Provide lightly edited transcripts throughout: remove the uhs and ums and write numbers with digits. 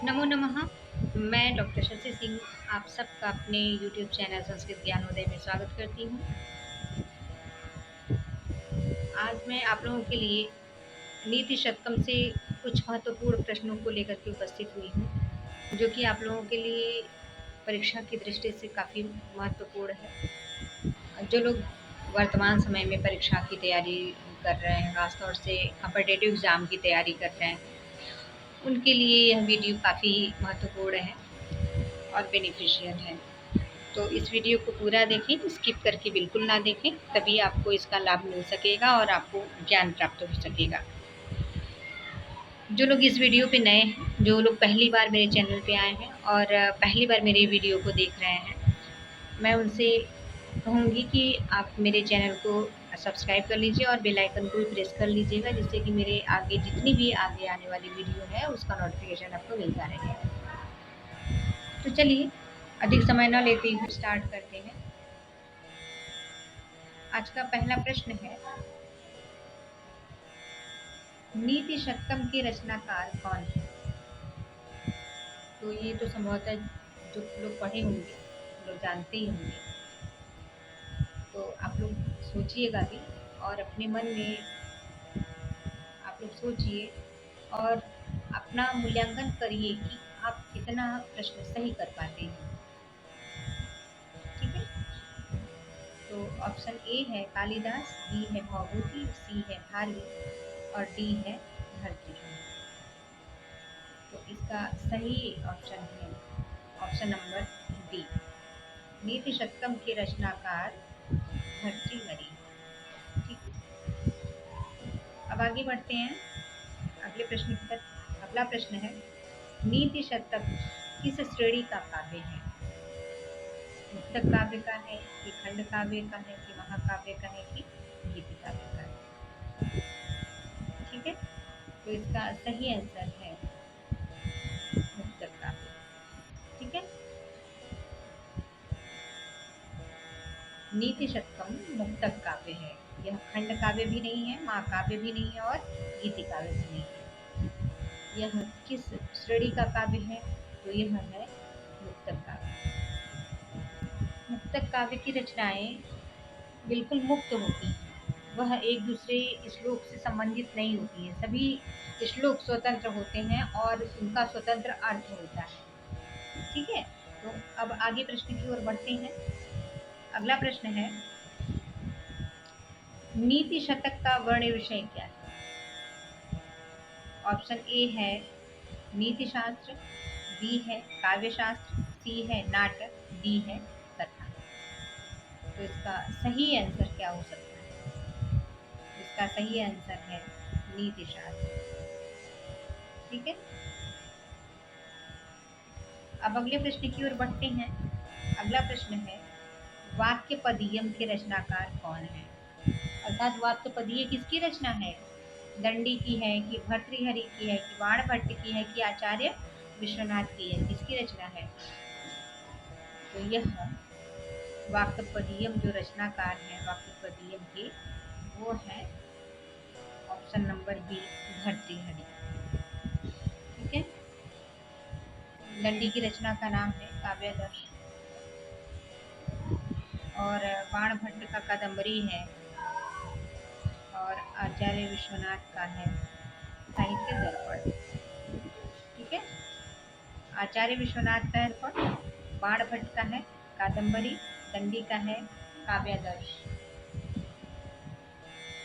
नमो नमः। मैं डॉक्टर शशि सिंह आप सबका अपने यूट्यूब चैनल संस्कृत ज्ञानोदय में स्वागत करती हूँ। आज मैं आप लोगों के लिए नीति शतकम से कुछ महत्वपूर्ण प्रश्नों को लेकर के उपस्थित हुई हूँ, जो कि आप लोगों के लिए परीक्षा की दृष्टि से काफ़ी महत्वपूर्ण है। जो लोग वर्तमान समय में परीक्षा की तैयारी कर रहे हैं, खासतौर से कॉम्पिटिटिव एग्ज़ाम की तैयारी कर रहे हैं, उनके लिए यह वीडियो काफ़ी महत्वपूर्ण है और बेनिफिशियल है। तो इस वीडियो को पूरा देखें, स्किप करके बिल्कुल ना देखें, तभी आपको इसका लाभ मिल सकेगा और आपको ज्ञान प्राप्त हो सकेगा। जो लोग इस वीडियो पे नए हैं, जो लोग पहली बार मेरे चैनल पे आए हैं और पहली बार मेरे वीडियो को देख रहे हैं, मैं उनसे कहूँगी कि आप मेरे चैनल को सब्सक्राइब कर लीजिए और बेल आइकन को भी प्रेस कर लीजिएगा, जिससे कि मेरे आगे जितनी भी आगे आने वाली वीडियो है उसका नोटिफिकेशन आपको मिलता रहेगा। तो चलिए अधिक समय न लेते हुए स्टार्ट करते हैं। आज का पहला प्रश्न है, नीति शतकम के रचनाकार कौन है? तो ये तो संभवतः जो लोग पढ़े होंगे लोग जानते ही होंगे। तो आप लोग सोचिएगा भी और अपने मन में आप लोग सोचिए और अपना मूल्यांकन करिए कि आप कितना प्रश्न सही कर पाते हैं। ठीक है, तो ऑप्शन ए है कालिदास, बी है भौभूति, सी है भारवी और डी है भर्तृहरि। तो इसका सही ऑप्शन है ऑप्शन नंबर डी, नीति शतकम के रचनाकार भर्तृहरि। ठीक है, अब आगे बढ़ते हैं अगले प्रश्न की तरफ। अगला प्रश्न है, नीति शतक किस श्रेणी का काव्य है? मुक्तक काव्य का है कि खंड काव्य का है कि महाकाव्य का है कि गीति काव्य का है? ठीक है, तो इसका सही आंसर है मुक्तक काव्य। ठीक है, नीति शतकम मुक्तक काव्य है। यह खंड काव्य भी नहीं है, महाकाव्य भी नहीं है और गीति काव्य भी नहीं है। यह किस श्रेणी का काव्य है? तो यह है मुक्तक काव्य। मुक्तक काव्य की रचनाएं बिल्कुल मुक्त होती हैं, वह एक दूसरे श्लोक से संबंधित नहीं होती हैं। सभी श्लोक स्वतंत्र होते हैं और उनका स्वतंत्र अर्थ होता है। ठीक है, तो अब आगे प्रश्न की ओर बढ़ते हैं। अगला प्रश्न है, नीति शतक का वर्ण विषय क्या है? ऑप्शन ए है नीति शास्त्र, बी है काव्य शास्त्र, सी है नाटक, डी है कथा। तो इसका सही आंसर क्या हो सकता है? इसका सही आंसर है नीति शास्त्र। ठीक है, अब अगले प्रश्न की ओर बढ़ते हैं। अगला प्रश्न है, वाक्य पदीयम के रचनाकार कौन है? अर्थात वाक्य पदीय किसकी रचना है? दंडी की है कि भर्तृहरि की है कि बाणभट्ट की है कि आचार्य विश्वनाथ की है? किसकी रचना है? तो यह वाक्यपदीयम जो रचनाकार है वाक्यपदीयम के, वो है ऑप्शन नंबर बी, भर्तृहरि। ठीक है, दंडी की रचना का नाम है काव्यादर्श और बाणभट्ट का कादम्बरी है और आचार्य विश्वनाथ का है साहित्य दर्पण। ठीक है, आचार्य विश्वनाथ का है दर्पण, बाणभट्ट का है कादम्बरी, दंडी का है काव्यादर्श।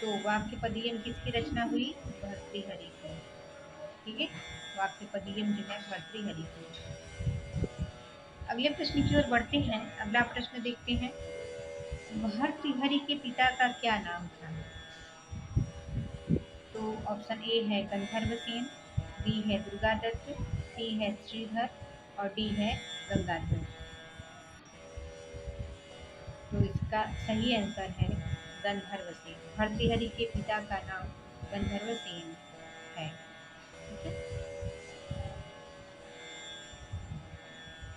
तो वाक्यपदीयम किसकी रचना हुई? भर्तृहरि की। ठीक है, वाक्यपदीयम जो है भर्तृहरि की। अगले प्रश्न की ओर बढ़ते हैं। अगला प्रश्न देखते हैं, भर्तृहरि के पिता का क्या नाम था? तो ऑप्शन ए है गंधर्वसेन, बी है दुर्गादत्त, सी है श्रीधर और डी है गंगाधर। तो इसका सही आंसर है गंधर्वसेन। भर्तृहरि के पिता का नाम गंधर्वसेन है। ठीक है,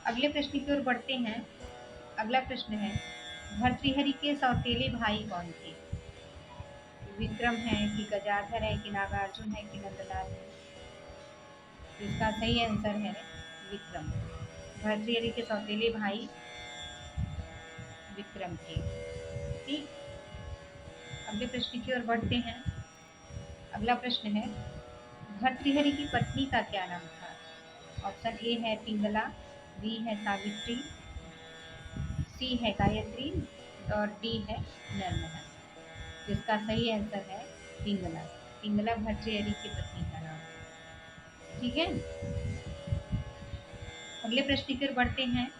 अगले प्रश्न की ओर बढ़ते हैं। अगला प्रश्न है, भर्तृहरि के सौतेले भाई कौन थे? विक्रम है कि गजाधर है कि नागार्जुन है कि नंदलाल है? तो इसका सही आंसर है विक्रम। भर्तृहरि के सौतेले भाई विक्रम थे। ठीक, अगले प्रश्न की ओर बढ़ते हैं। अगला प्रश्न है, भर्तृहरि की पत्नी का क्या नाम था? ऑप्शन ए है पिंगला, बी है सावित्री, सी है गायत्री और डी है नर्मदा। जिसका सही आंसर है पिंगला। पिंगला भर्तृहरि की पत्नी का नाम है। ठीक है, अगले प्रश्न की ओर बढ़ते हैं।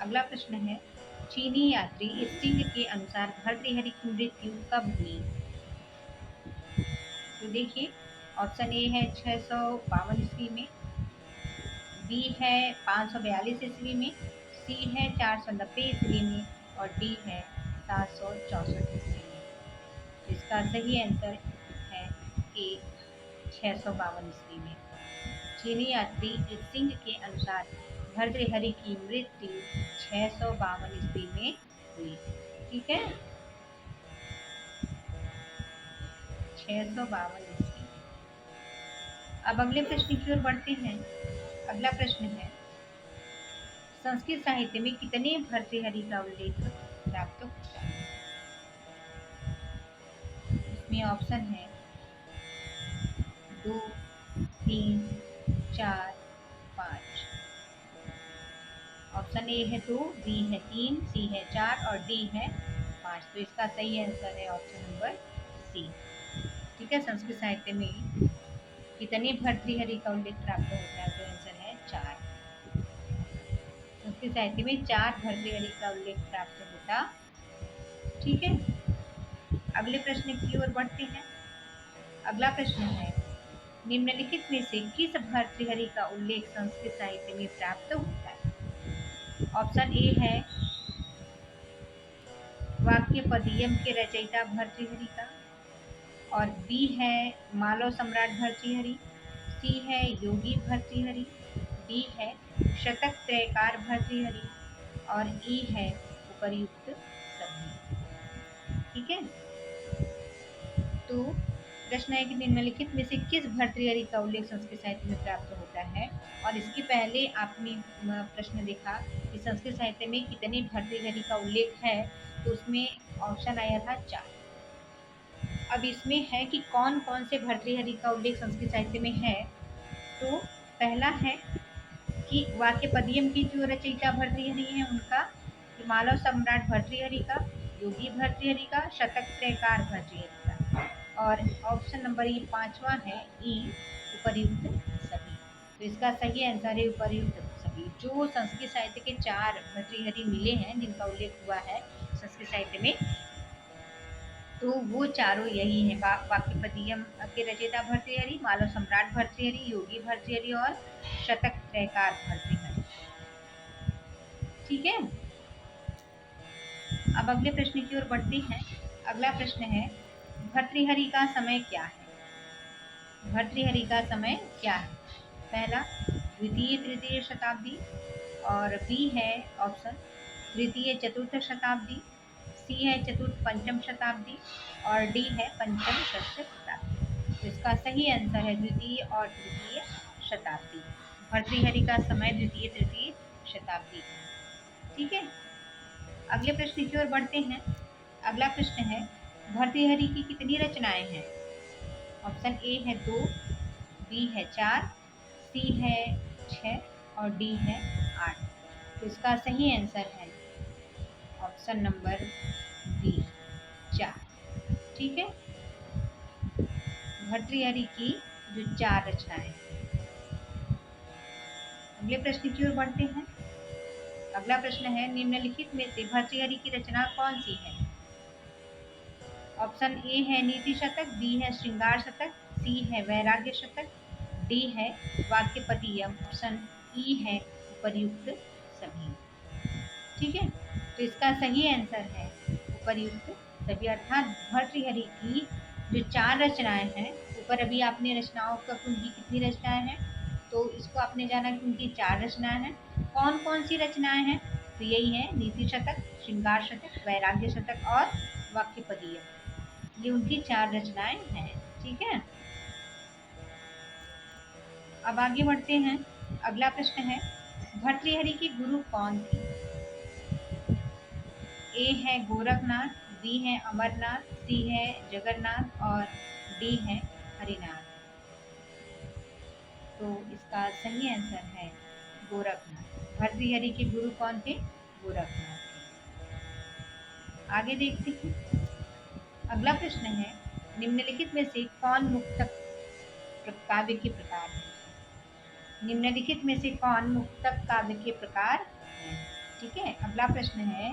अगला प्रश्न है, चीनी यात्री स्टिंग के अनुसार भर्तृहरि की मृत्यु कब हुई? तो देखिए, ऑप्शन ए है 652 ईस्वी में, बी है 542 ईस्वी में, सी है 490 ईस्वी में और डी है 764 ईस्वी में। इसका सही आंसर है ए 652 ईस्वी में। चीनी यात्री सिंह के अनुसार भर्तृहरि की मृत्यु 652 ईस्वी में हुई। ठीक है, 652 ईस्वी। अब अगले प्रश्न की ओर बढ़ते हैं। अगला प्रश्न है, संस्कृत साहित्य में कितने भर्तृहरि का उल्लेख प्राप्त होता है? इसमें ऑप्शन है 2, 3, 4, 5। ऑप्शन ए है 2, बी है 3, सी है 4 और डी है 5। तो इसका सही आंसर है ऑप्शन नंबर सी। ठीक है, संस्कृत साहित्य में कितने भर्तृहरि का उल्लेख प्राप्त होता है? तो आंसर है 4। संस्कृत साहित्य में 4 भर्तृहरि का उल्लेख प्राप्त होता। ठीक है, अगले प्रश्न की ओर बढ़ते हैं। अगला प्रश्न है, निम्नलिखित में से किस भर्तृहरि का उल्लेख संस्कृत साहित्य में प्राप्त होता है? ऑप्शन ए है वाक्यपदीयम के रचयिता भर्तृहरि का, और बी है मालव सम्राट भर्तृहरि, सी है योगी भर्तृहरि, डी है शतक त्रयकार भर्तृहरि और ई है उपर्युक्त सभी। ठीक है, तो प्रश्न है कि निम्नलिखित में से किस भर्तृहरि का उल्लेख संस्कृत साहित्य में प्राप्त होता है? और इसके पहले आपने प्रश्न देखा कि संस्कृत साहित्य में कितने भर्तृहरि का उल्लेख है, तो उसमें ऑप्शन आया था 4। अब इसमें है कि कौन कौन से भर्तृहरि का उल्लेख संस्कृत साहित्य में है। तो पहला है कि वाक्यपदीयम की जो रचयिता भर्तृहरि हैं उनका, मालव सम्राट भर्तृहरि का, योगी भर्तृहरि का, शतक त्रयकार भर्तृहरि का, और ऑप्शन नंबर ये 5वां है ई उपर्युक्त सभी। तो इसका सही आंसर है उपर्युक्त सभी। जो संस्कृत साहित्य के 4 भर्तृहरि मिले हैं जिनका उल्लेख हुआ है संस्कृत साहित्य में, तो वो चारों यही हैं। वाक्यपदीयम के रचयिता भर्तृहरि, मालव सम्राट भर्तृहरि, योगी भर्तृहरि और शतक त्रयकार भर्तृहरि। ठीक है, अब अगले प्रश्न की ओर बढ़ते हैं। अगला प्रश्न है, भर्तृहरि का समय क्या है? भर्तृहरि का समय क्या है? पहला द्वितीय तृतीय शताब्दी, और बी है ऑप्शन तृतीय चतुर्थ शताब्दी, सी है चतुर्थ पंचम शताब्दी और डी है पंचम षष्ठ शताब्दी। तो इसका सही आंसर है द्वितीय और तृतीय शताब्दी। भर्तृहरि का समय द्वितीय तृतीय शताब्दी। ठीक है, अगले प्रश्न की ओर बढ़ते हैं। अगला प्रश्न है, भर्तृहरि की कितनी रचनाएं हैं? ऑप्शन ए है 2, बी है 4, सी है 6 और डी है 8। तो इसका सही आंसर है ऑप्शन नंबर बी 4। ठीक है, भर्तृहरि की जो 4 रचनाएं हैं। अगले प्रश्न की ओर बढ़ते हैं। अगला प्रश्न है, निम्नलिखित में से भर्तृहरि की रचना कौन सी है? ऑप्शन ए है नीति शतक, बी है श्रृंगार शतक, सी है वैराग्य शतक, डी है वाक्यपदीयम, ऑप्शन ई है उपर्युक्त सभी। ठीक है, तो इसका सही आंसर है उपर्युक्त सभी, अर्थात भर्तृहरि की जो 4 रचनाएं हैं, ऊपर अभी आपने रचनाओं का उनकी कितनी रचनाएं हैं, तो इसको आपने जाना कि उनकी 4 रचनाएं हैं। कौन कौन सी रचनाएं हैं? तो यही है नीति शतक, श्रृंगार शतक, वैराग्य शतक और वाक्यपदीयम। ये उनकी 4 रचनाएं हैं। ठीक है, अब आगे बढ़ते हैं। अगला प्रश्न है, भर्तृहरि की गुरु कौन थी? ए है गोरखनाथ, बी है अमरनाथ, सी है जगन्नाथ और डी है हरिनाथ। तो इसका सही आंसर है गोरखनाथ। भर्तृहरि के गुरु कौन थे? गोरखनाथ थे। आगे देखते हैं। अगला प्रश्न है, निम्नलिखित में से कौन मुक्तक काव्य के प्रकार है? निम्नलिखित में से कौन मुक्तक काव्य के प्रकार है? ठीक है, अगला प्रश्न है,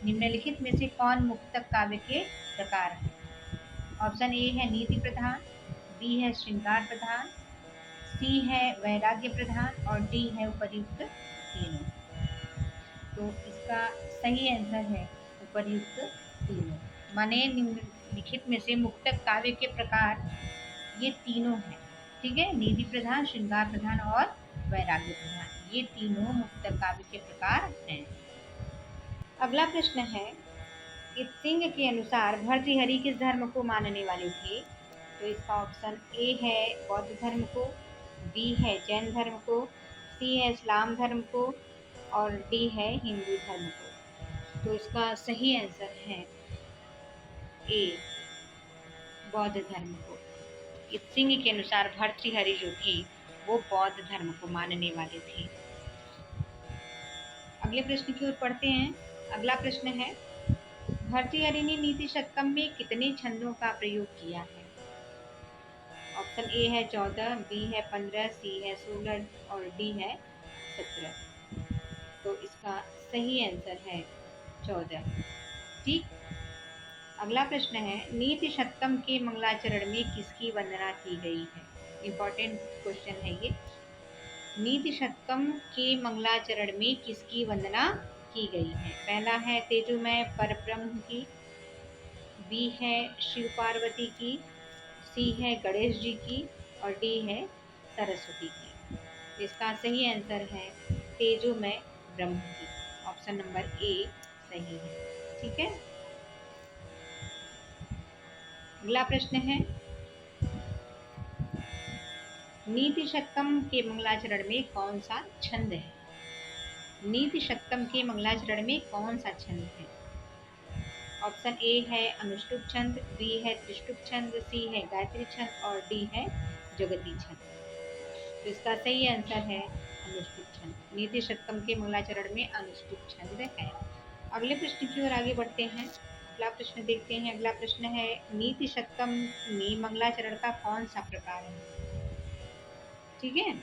निम्नलिखित में से कौन मुक्तक काव्य के प्रकार है? ऑप्शन ए है नीति प्रधान, बी है श्रृंगार प्रधान, सी है वैराग्य प्रधान और डी है उपर्युक्त तीनों। तो इसका सही आंसर है उपर्युक्त तीनों। माने निम्नलिखित में से मुक्तक काव्य के प्रकार ये तीनों हैं। ठीक है, निधि प्रधान, श्रृंगार प्रधान और वैराग्य प्रधान, ये तीनों मुक्तक काव्य के प्रकार हैं। अगला प्रश्न है, इस सिंह के अनुसार भर्तृहरि किस धर्म को मानने वाले थे? तो इसका ऑप्शन ए है बौद्ध धर्म को, बी है जैन धर्म को, सी है इस्लाम धर्म को और डी है हिंदू धर्म को। तो इसका सही आंसर है ए बौद्ध धर्म को। इस सिंह के अनुसार भर्तृहरि जो थी वो बौद्ध धर्म को मानने वाले थे। अगले प्रश्न की ओर पढ़ते हैं। अगला प्रश्न है, भर्तृहरि ने नीति शतकम में कितने छंदों का प्रयोग किया है? ऑप्शन ए है 14, बी है 15, सी है 16 और डी है 17। तो इसका सही आंसर है 14। ठीक। अगला प्रश्न है, नीति शतकम के मंगलाचरण में किसकी वंदना की गई है? इम्पोर्टेंट क्वेश्चन है ये। नीति शतकम के मंगलाचरण में किसकी वंदना की गई है? पहला है तेजोमय परब्रह्म की, बी है शिव पार्वती की, सी है गणेश जी की और डी है सरस्वती की। इसका सही आंसर है तेजोमय ब्रह्म की। ऑप्शन नंबर ए सही है। ठीक है। अगला प्रश्न है, नीति शतकम के मंगलाचरण में कौन सा छंद है? नीति शतकम के मंगलाचरण में कौन सा छंद है? ऑप्शन ए है अनुष्टुप छंद, बी है त्रिष्टुप छंद, सी है गायत्री छंद और डी है जगती छंद। तो इसका सही आंसर है अनुष्टुप छंद। नीति शतकम के मंगलाचरण में अनुष्टुप छंद है। अगले प्रश्न की ओर आगे बढ़ते हैं। अगला प्रश्न देखते हैं। अगला प्रश्न है, नीति शतकम में मंगलाचरण का कौन सा प्रकार है? ठीक है,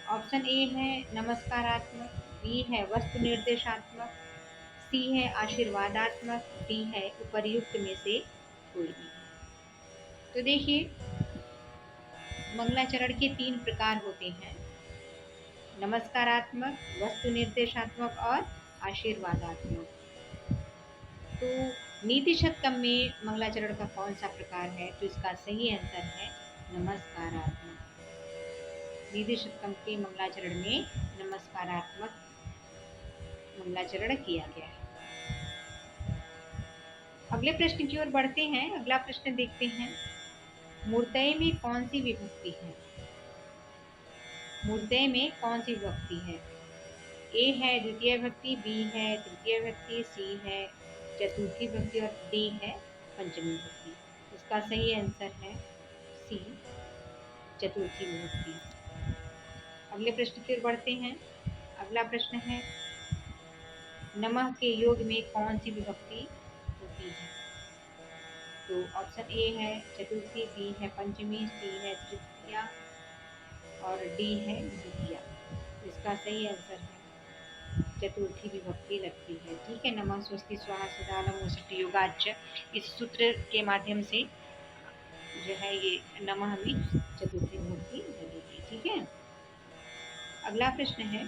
ऑप्शन ए है नमस्कारात्मक, बी है वस्तु निर्देशात्मक, सी है आशीर्वादात्मक, डी है उपर्युक्त में से कोई नहीं। तो देखिए, मंगलाचरण के 3 प्रकार होते हैं, नमस्कारात्मक, वस्तु निर्देशात्मक और आशीर्वादात्मक। तो नीति शतकम में मंगलाचरण का कौन सा प्रकार है? तो इसका सही आंसर है नमस्कारात्मक। नीति शतकम के मंगलाचरण में नमस्कारात्मक मंगलाचरण किया गया है। अगले प्रश्न की ओर बढ़ते हैं। अगला प्रश्न देखते हैं, मूर्तय में कौन सी विभक्ति है? मूर्तय में कौन सी विभक्ति है? ए है द्वितीय विभक्ति, बी है तृतीय विभक्ति, सी है चतुर्थी विभक्ति और डी है पंचमी विभक्ति। इसका सही आंसर है सी चतुर्थी विभक्ति। अगले प्रश्न की ओर बढ़ते हैं। अगला प्रश्न है, नमः के योग में कौन सी विभक्ति होती है? तो ऑप्शन ए है चतुर्थी, बी है पंचमी, सी है तृतीया और डी है द्वितीया। इसका सही आंसर है चतुर्थी विभक्ति लगती है। ठीक है, नमः स्वस्ति स्वाहा सदा नमो षष्ठी योगाच, इस सूत्र के माध्यम से जो है ये नमः में चतुर्थी विभक्ति लगेगी। ठीक है। अगला प्रश्न है,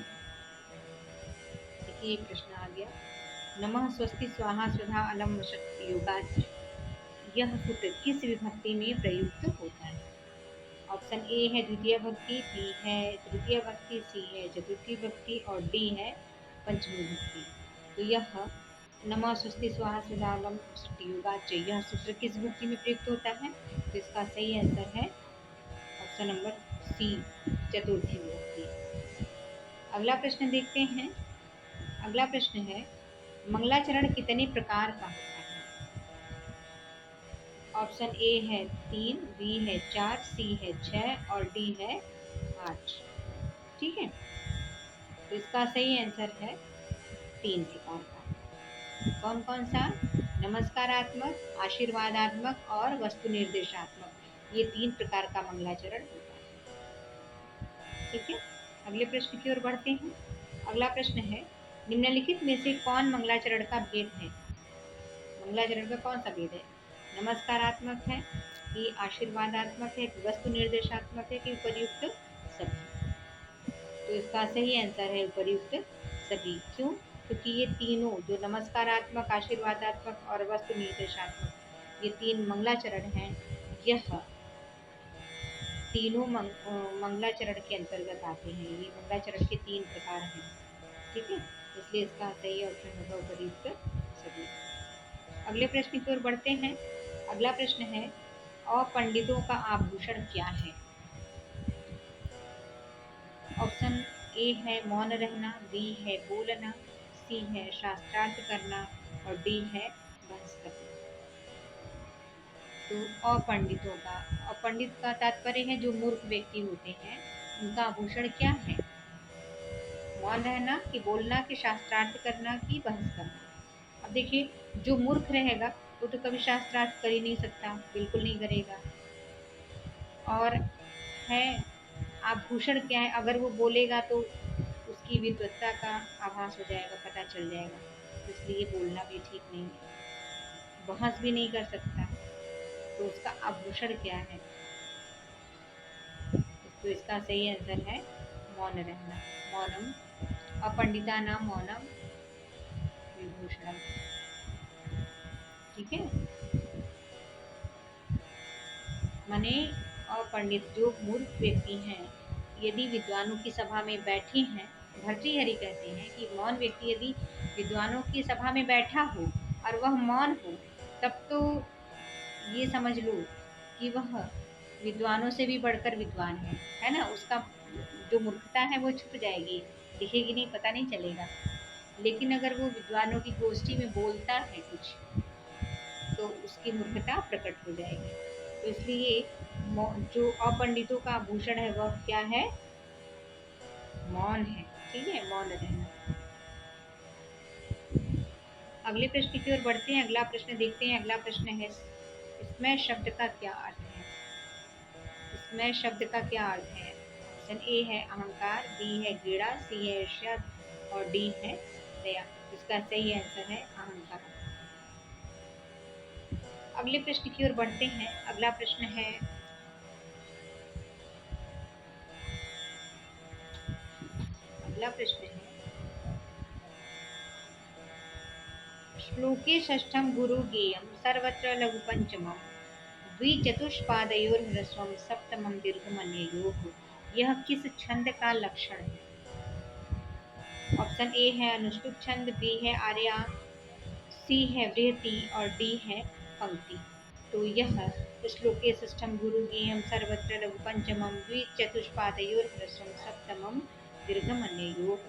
देखिए प्रश्न आ गया, नमः स्वस्ति स्वाहा स्वधा अलम षष्ठी योगाच, यह सूत्र किस विभक्ति में प्रयुक्त होता है? ऑप्शन ए है द्वितीय विभक्ति, बी है तृतीय विभक्ति, सी है चतुर्थी विभक्ति और डी है पंचमी विभक्ति। तो यह नमः स्वस्ति स्वाहा स्वधा अलम षष्ठी योगाच, यह सूत्र किस विभक्ति में प्रयुक्त होता है? तो इसका सही आंसर है ऑप्शन नंबर सी चतुर्थी विभक्ति। अगला प्रश्न देखते हैं। अगला प्रश्न है, मंगलाचरण कितने प्रकार का होता है? ऑप्शन ए है 3, बी है 4, सी है 6 और डी है 8। ठीक है, तो इसका सही आंसर है 3 प्रकार का। कौन कौन सा? नमस्कारात्मक, आशीर्वादात्मक और वस्तु निर्देशात्मक। ये 3 प्रकार का मंगलाचरण होता है। ठीक है, अगले प्रश्न की ओर बढ़ते हैं। अगला प्रश्न है, निम्नलिखित में से कौन मंगलाचरण का भेद है? मंगलाचरण का कौन सा भेद है? नमस्कारात्मक है कि आशीर्वादात्मक है कि वस्तु निर्देशात्मक है कि उपर्युक्त सभी? तो इसका सही आंसर है उपर्युक्त सभी। क्यों? क्योंकि ये तीनों जो नमस्कारात्मक, आशीर्वादात्मक और वस्तु निर्देशात्मक, ये 3 मंगलाचरण हैं, यह तीनों मंगलाचरण के अंतर्गत आते हैं। ये मंगलाचरण के 3 प्रकार हैं। ठीक है, इसलिए इसका सही ऑप्शन होगा उपर्युक्त सभी। अगले प्रश्न की ओर बढ़ते हैं। अगला प्रश्न है, अपंडितों का आभूषण क्या है? ऑप्शन ए है मौन रहना, बी है बोलना, सी है शास्त्रार्थ करना और डी है बहस करना। तो अपंडित का तात्पर्य है जो मूर्ख व्यक्ति होते हैं, उनका आभूषण क्या है? मौन रहना कि बोलना कि शास्त्रार्थ करना कि बहस करना। अब देखिए, जो मूर्ख रहेगा वो तो कभी शास्त्रार्थ कर ही नहीं सकता, बिल्कुल नहीं करेगा। और है आभूषण क्या है? अगर वो बोलेगा तो उसकी विद्वत्ता का आभास हो जाएगा, पता चल जाएगा, तो इसलिए बोलना भी ठीक नहीं है। बहस भी नहीं कर सकता, तो उसका आभूषण क्या है? तो इसका सही आंसर है मौन रहना। मौनम अपंडितानां मौनम विभूषणम। ठीक है, माने अपंडित जो मूर्ख व्यक्ति हैं, यदि विद्वानों की सभा में बैठे हैं, भर्तृहरि कहते हैं कि मौन व्यक्ति यदि विद्वानों की सभा में बैठा हो और वह मौन हो, तब तो ये समझ लो कि वह विद्वानों से भी बढ़कर विद्वान है ना। उसका जो मूर्खता है वो छुप जाएगी, दिखेगी नहीं, पता नहीं चलेगा। लेकिन अगर वो विद्वानों की गोष्ठी में बोलता है कुछ, तो उसकी मूर्खता प्रकट हो जाएगी। तो इसलिए जो अपंडितों का आभूषण है वह क्या है? मौन है। ठीक है, मौन रहना। अगले प्रश्न की ओर बढ़ते हैं। अगला प्रश्न देखते हैं। अगला प्रश्न है, स्मय शब्द का क्या अर्थ है? स्मय शब्द का क्या अर्थ है? ऑप्शन ए है अहंकार, बी है घृणा, सी है ईर्ष्या और डी है दया। इसका सही आंसर है अहंकार। अगले प्रश्न की ओर बढ़ते हैं। अगला प्रश्न है, अगला प्रश्न है, श्लोके षष्ठम गुरु गेयम सर्वत्र लघु पंचमम द्विचतुष्पादयोर्ह्रस्वम सप्तमम दीर्घमन्ययोः। यह किस छंद का लक्षण है? ऑप्शन ए है अनुष्टुप छंद, बी है आर्या, सी है वृहति और डी है पंक्ति। तो यह श्लोके षष्ठम गुरु गेयम सर्वत्र लघु पंचमम द्विचतुष्पादयोर्ह्रस्वम सप्तमम दीर्घमन्ययोः,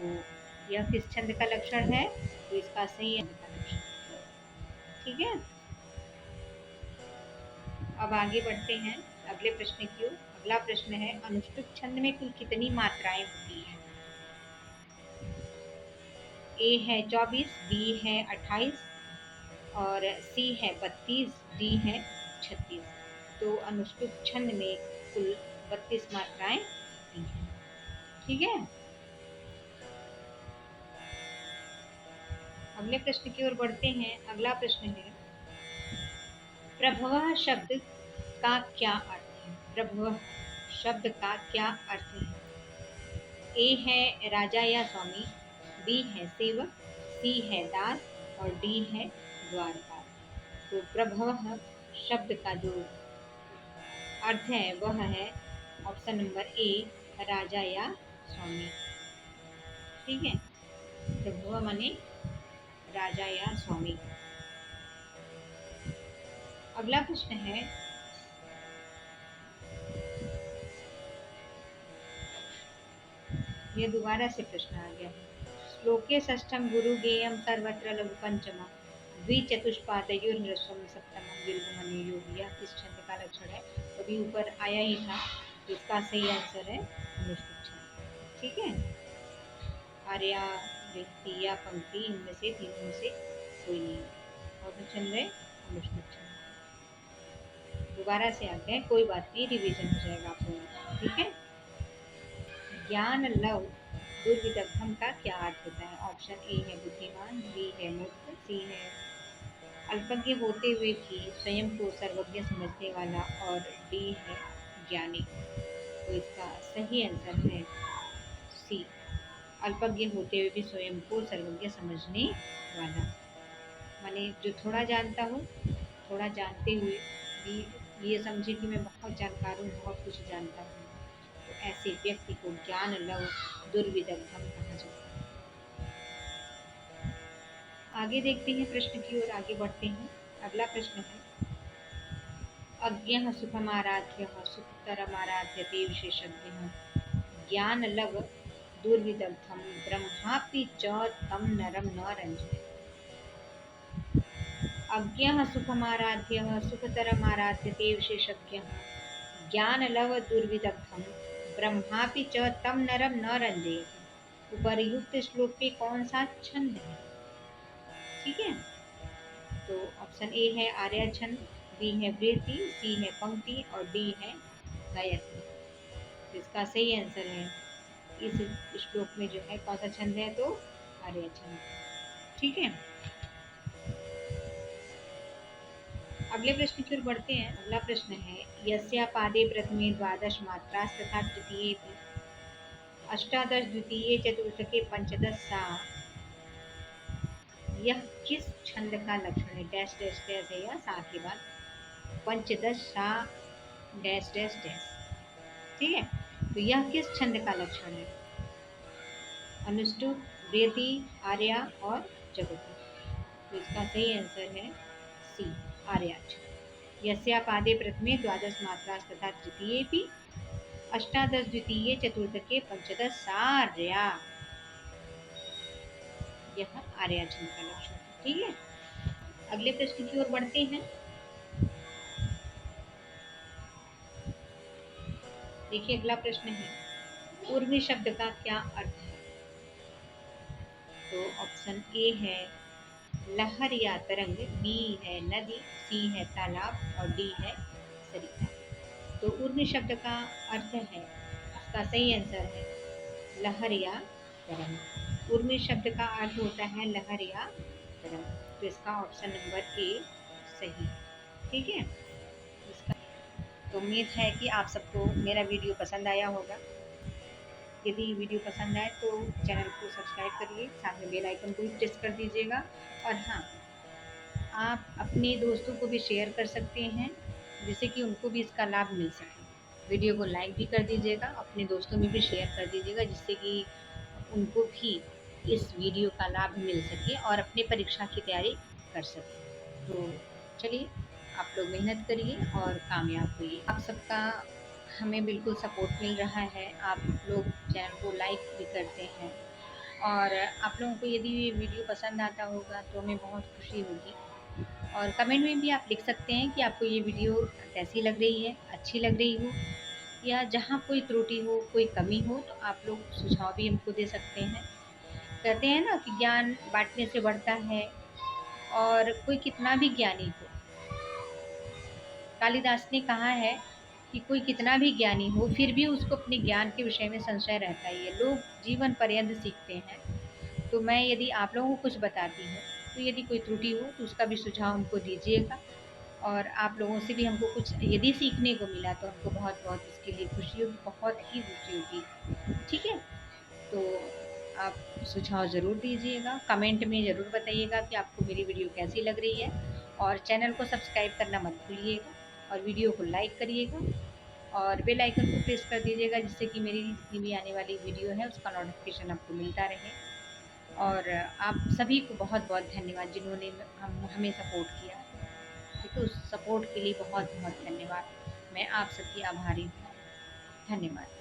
यह किस छंद का लक्षण है? तो इसका सही लक्षण। ठीक है, अब आगे बढ़ते हैं अगले प्रश्न की ओर। अगला प्रश्न है, अनुष्टुप छंद में कुल कितनी मात्राएं होती हैं? ए है 24, बी है 28 और सी है 32, डी है 36। तो अनुष्टुप छंद में कुल 32 मात्राएं होती हैं। ठीक है, अगले प्रश्न की ओर बढ़ते हैं। अगला प्रश्न है, प्रभवः शब्द का क्या अर्थ है? प्रभवः शब्द का क्या अर्थ है? ए है राजा या स्वामी, बी है सेवक, सी है दास और डी है द्वारपाल। तो प्रभवः शब्द का जो अर्थ है वह है ऑप्शन नंबर ए, राजा या स्वामी। ठीक है, प्रभव माने राजा या स्वामी। अगला प्रश्न है, ये दोबारा से प्रश्न आ गया है। श्लोके षष्ठम गुरु गेयम सर्वत्र लघु पंचम द्विचतुष्पादयोर्नृस्वम सप्तमम दीर्घमणि योगी। यह किस छंद का लक्षण है? तो अभी ऊपर आया ही था, तो इसका सही आंसर है अनुष्टुप छंद। ठीक है, आर्या व्यक्ति या पंक्ति, इनमें से तीनों में से कोई नहीं। कौन सा छंद है? अनुष्टुप छंद। दोबारा से आते हैं, कोई बात नहीं, रिवीजन हो जाएगा आप लोगों का। ठीक है, ज्ञान लव दुर्विदग्धम का क्या अर्थ होता है? ऑप्शन ए है बुद्धिमान, बी है मूर्ख, सी है अल्पज्ञ होते हुए भी स्वयं को सर्वज्ञ समझने वाला, और डी है ज्ञानी। तो इसका सही आंसर है सी, अल्पज्ञ होते हुए भी स्वयं को सर्वज्ञ समझने वाला। माने जो थोड़ा जानता हो, थोड़ा जानते हुए भी ये समझे कि मैं बहुत जानकार हूँ, बहुत कुछ जानता हूँ, तो ऐसे व्यक्ति को ज्ञान लव दुर्विदग्धम कहा जाता है। आगे देखते हैं, प्रश्न की ओर आगे बढ़ते हैं। अगला प्रश्न है, अज्ञः सुखमाराध्यः सुखतरमाराध्यते विशेषज्ञः ज्ञान लव दुर्विदग्धम ब्रह्मापि च तम नरम न रंजते। अज्ञः सुखमाराध्यः सुखतरमाराध्यते विशेषज्ञः ज्ञान लव दुर्विदग्धम ब्रह्मापि च तम नरम न रंजयति। उपर्युक्त श्लोक पे कौन सा छंद है? ठीक है, तो ऑप्शन ए है आर्या छंद, बी है वृत्ति, सी है पंक्ति और डी है गायत्री। तो इसका सही आंसर है इस श्लोक में जो है कौन सा छंद है? तो आर्या छंद। ठीक है, अगले प्रश्न की ओर बढ़ते हैं। अगला प्रश्न है, यस्या पादे प्रथमे द्वादश मात्रास तथा तृतीये अष्टादश द्वितीये चतुर्थके पंचदश सा, यह किस छंद का लक्षण है? डैश डैश डैश है या सा के बाद पंचदश सा डैश डैश डैश। ठीक है, तो यह किस छंद का लक्षण है? अनुष्टुप, वृत्ति, आर्या और जगति। तो इसका सही आंसर है सी, आर्या छंद। यस्या पादे प्रथमे द्वादश मात्रास तथा तृतीये अष्टादश द्वितीये चतुर्थके पंचदश सार्या, यह आर्या छंद का लक्षण है। ठीक है, अगले प्रश्न की ओर बढ़ते हैं। देखिए, अगला प्रश्न है, ऊर्मी शब्द का क्या अर्थ है? तो ऑप्शन ए है लहर या तरंग, बी है नदी, सी है तालाब और डी है सरिता। तो ऊर्मी शब्द का अर्थ है, इसका सही आंसर है लहर या तरंग। ऊर्मी शब्द का अर्थ होता है लहर या तरंग। तो इसका ऑप्शन नंबर ए सही। ठीक है, इसका तो उम्मीद है कि आप सबको मेरा वीडियो पसंद आया होगा। यदि वीडियो पसंद आए तो चैनल को सब्सक्राइब करिए, साथ में बेल आइकन को भी प्रेस कर दीजिएगा। और हाँ, आप अपने दोस्तों को भी शेयर कर सकते हैं, जिससे कि उनको भी इसका लाभ मिल सके। वीडियो को लाइक भी कर दीजिएगा, अपने दोस्तों में भी शेयर कर दीजिएगा, जिससे कि उनको भी इस वीडियो का लाभ मिल सके और अपने परीक्षा की तैयारी कर सकें। तो चलिए, आप लोग मेहनत करिए और कामयाब होइए। आप सबका हमें बिल्कुल सपोर्ट मिल रहा है, आप लोग चैनल को लाइक भी करते हैं, और आप लोगों को यदि ये वीडियो पसंद आता होगा तो हमें बहुत खुशी होगी। और कमेंट में भी आप लिख सकते हैं कि आपको ये वीडियो कैसी लग रही है, अच्छी लग रही हो, या जहाँ कोई त्रुटि हो, कोई कमी हो, तो आप लोग सुझाव भी हमको दे सकते हैं। कहते हैं ना कि ज्ञान बांटने से बढ़ता है, और कोई कितना भी ज्ञानी हो, कालिदास ने कहा है कि कोई कितना भी ज्ञानी हो फिर भी उसको अपने ज्ञान के विषय में संशय रहता ही है। लोग जीवन पर्यंत सीखते हैं। तो मैं यदि आप लोगों को कुछ बताती हूँ, तो यदि कोई त्रुटि हो तो उसका भी सुझाव हमको दीजिएगा, और आप लोगों से भी हमको कुछ यदि सीखने को मिला तो हमको बहुत बहुत इसके लिए खुशी होगी, बहुत ही खुशी होगी। ठीक है, तो आप सुझाव ज़रूर दीजिएगा, कमेंट में ज़रूर बताइएगा कि आपको मेरी वीडियो कैसी लग रही है, और चैनल को सब्सक्राइब करना मत भूलिएगा, और वीडियो को लाइक करिएगा और बेल आइकन को प्रेस कर दीजिएगा, जिससे कि मेरी जितनी भी आने वाली वीडियो है उसका नोटिफिकेशन आपको मिलता रहे। और आप सभी को बहुत बहुत धन्यवाद जिन्होंने हमें सपोर्ट किया। ठीक है, उस सपोर्ट के लिए बहुत बहुत धन्यवाद। मैं आप सबकी आभारी हूँ। धन्यवाद।